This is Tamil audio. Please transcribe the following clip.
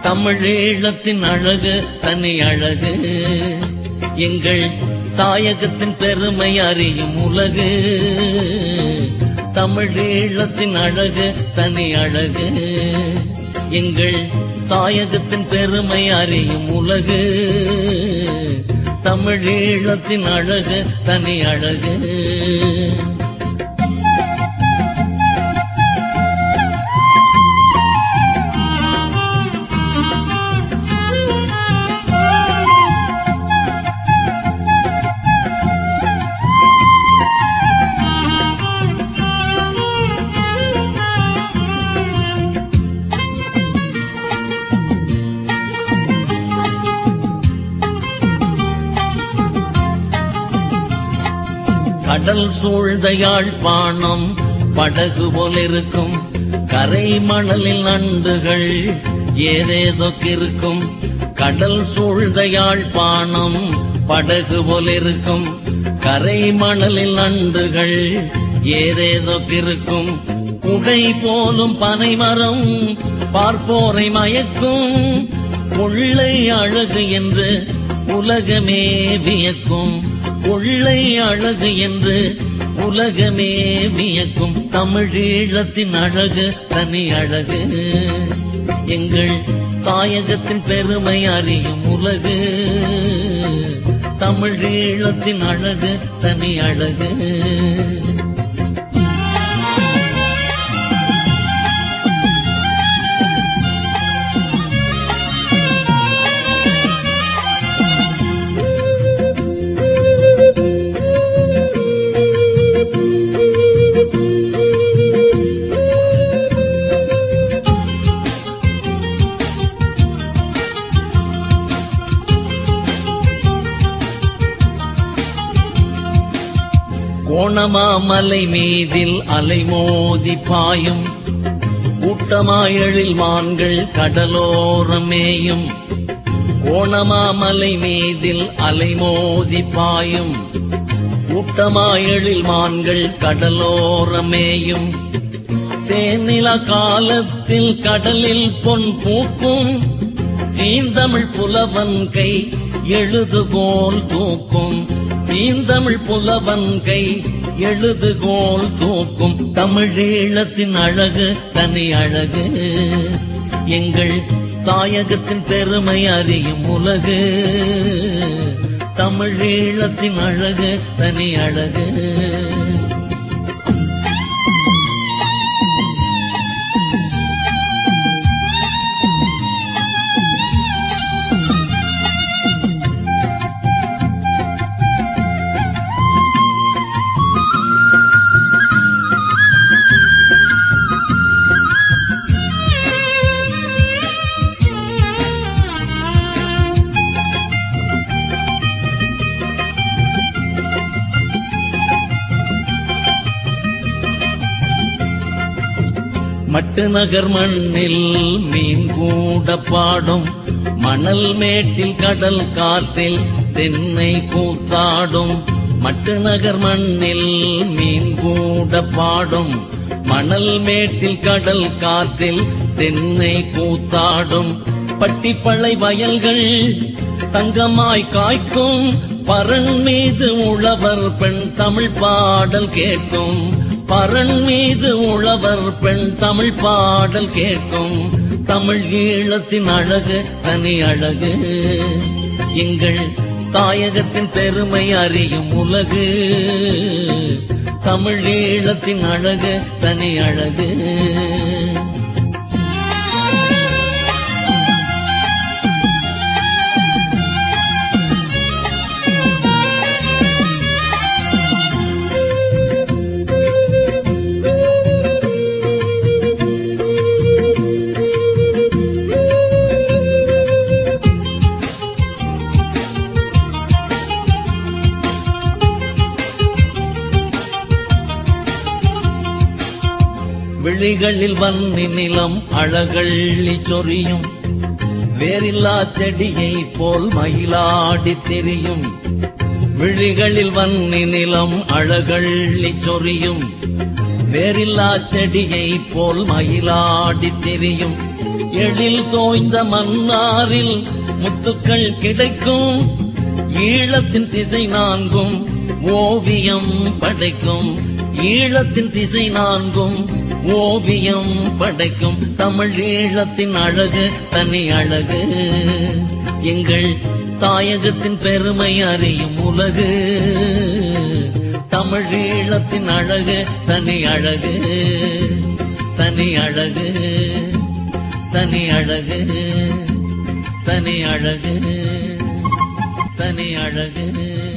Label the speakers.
Speaker 1: தமிழீழத்தின் அழகு தனி அழகு, எங்கள் தாயகத்தின் பெருமை அறியும் உலகு. தமிழீழத்தின் அழகு தனி அழகு, எங்கள் தாயகத்தின் பெருமை அறியும் உலகு. தமிழீழத்தின் அழகு தனி அழகு. கடல் சூழ்ந்த யாழ்ப்பாணம் படகு போலிருக்கும், கரை மணலில் நண்டுகள் ஏதேதோ இருக்கும். கடல் சூழ்ந்த யாழ்ப்பாணம் படகு போலிருக்கும், கரை மணலில் நண்டுகள் ஏதேதோ இருக்கும். குடை போலும் பனைமரம் பார்ப்போரை மயக்கும், கொள்ளை அழகு என்று உலகமே வியக்கும். கொள்ளை அழகு என்று உலகமே வியக்கும். தமிழீழத்தின் அழகு தனி அழகு, எங்கள் தாயகத்தின் பெருமை அறியும் உலகு. தமிழீழத்தின் அழகு தனி அழகு. கோணமாமலை மீதில் அலைமோதி பாயும், கூட்டமாயெழில் மான்கள் கடலோரமேயும். கோணமாமலை மீதில் அலைமோதி பாயும், கூட்டமாயெழில் மான்கள் கடலோரமேயும். தேனிலா காலத்தில் கடலில் பொன் பூக்கும், தீந்தமிழ் புலவன் கை எழுதுகோல் தூக்கும். தீந்தமிழ் புலவன் கை எழுதுகோல் தூக்கும். தமிழீழத்தின் அழகு தனி அழகு, எங்கள் தாயகத்தின் பெருமை அறியும் உலகு. தமிழீழத்தின் அழகு தனி அழகு. மட்டு நகர் மண்ணில் மீன் கூட பாடும், மணல் மேட்டில் கடல் காற்றில் தென்னை கூத்தாடும். மட்டு நகர் மண்ணில் மீன் கூட பாடும், மணல் மேட்டில் கடல் காற்றில் தென்னை கூத்தாடும். பட்டிப்பளை வயல்கள் தங்கமாய் காய்க்கும், பரண் மீது உழவர் பெண் தமிழ் பாடல் கேட்கும். பரண் மீது உழவர் பெண் தமிழ் பாடல் கேட்கும். தமிழீழத்தின் அழகு தனி அழகு, எங்கள் தாயகத்தின் பெருமை அறியும் உலகு. தமிழீழத்தின் அழகு தனி அழகு. விழிகளில் வன்னி நிலம் அழகள்ளி சொரியும், வேரில்லா செடியை போல் மயிலாடி திரியும். விழிகளில் வன்னி நிலம் அழகள்ளி சொரியும், வேறில்லா செடியை போல் மயிலாடி திரியும். எழில் தோய்ந்த மன்னாரில் முத்துக்கள் கிடைக்கும். ஈழத்தின் திசை நான்கும் ஓவியம் படைக்கும். ஈழத்தின் திசை நான்கும் ஓவியம் படைக்கும். தமிழ் ஈழத்தின் அழகு தனி அழகு. எங்கள் தாயகத்தின் பெருமை அறியும் உலகு. தமிழ் ஈழத்தின் அழகு தனி அழகு. தனி அழகு. தனி அழகு. தனி அழகு. தனி அழகு.